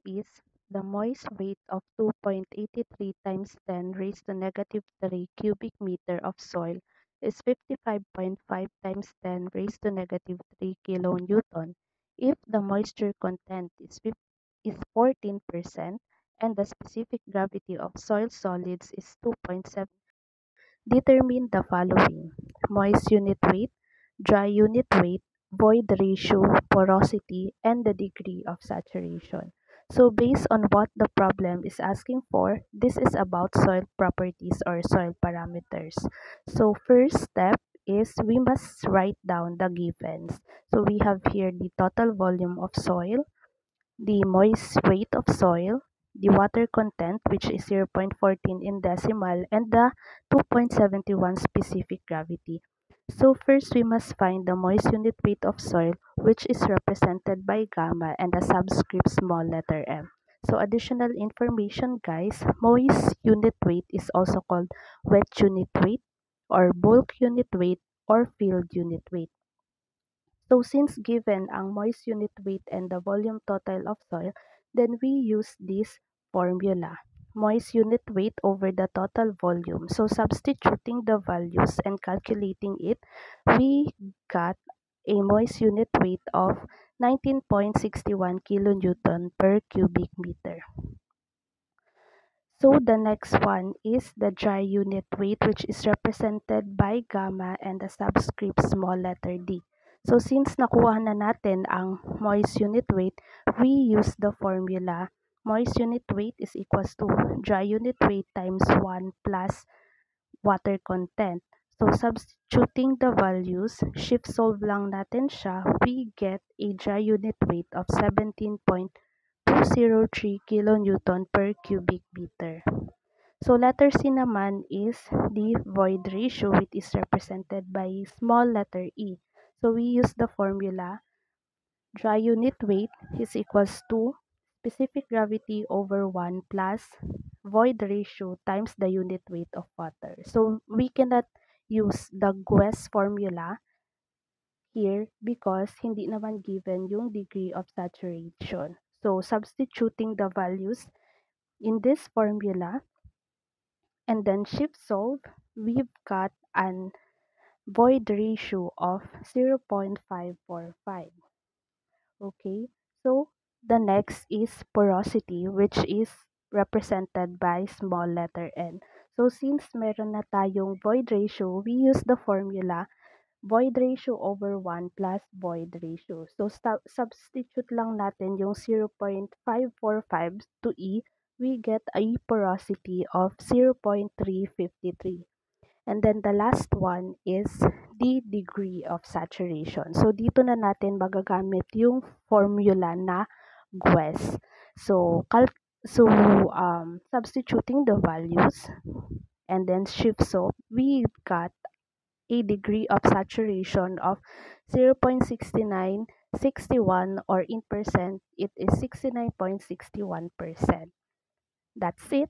is the moist weight of 2.83 times 10 raised to negative 3 cubic meter of soil is 55.5 times 10 raised to negative 3 kilonewton. If the moisture content is 14% and the specific gravity of soil solids is 2.7, determine the following: moist unit weight, dry unit weight, void ratio, porosity, and the degree of saturation. So based on what the problem is asking for, this is about soil properties or soil parameters. So first step is we must write down the givens. So we have here the total volume of soil, the moist weight of soil, the water content, which is 0.14 in decimal, and the 2.71 specific gravity. So first we must find the moist unit weight of soil, which is represented by gamma and the subscript small letter m. So additional information, guys, moist unit weight is also called wet unit weight or bulk unit weight or field unit weight. So since given ang moist unit weight and the volume total of soil, then we use this formula. Moist unit weight over the total volume. So substituting the values and calculating it, we got a moist unit weight of 19.61 kilonewton per cubic meter. So the next one is the dry unit weight, which is represented by gamma and the subscript small letter d. So since nakuha na natin ang moist unit weight, we use the formula moist unit weight is equals to dry unit weight times 1 plus water content. So substituting the values, shift solve lang natin siya, we get a dry unit weight of 17.203 kilonewton per cubic meter. So letter C naman is the void ratio, which is represented by small letter e. So we use the formula dry unit weight is equals to specific gravity over 1 plus void ratio times the unit weight of water. So we cannot use the Guess formula here because hindi naman given yung degree of saturation. So substituting the values in this formula and then shift solve, we've got an void ratio of 0.545. Okay, so the next is porosity, which is represented by small letter n. So since meron na tayong void ratio, we use the formula void ratio over 1 plus void ratio. So substitute lang natin yung 0.545 to E, we get a porosity of 0.353. And then the last one is the degree of saturation. So dito na natin magagamit yung formula na GWES. So substituting the values and then shift solve, we got a degree of saturation of 0.6961 or in percent it is 69.61%. That's it.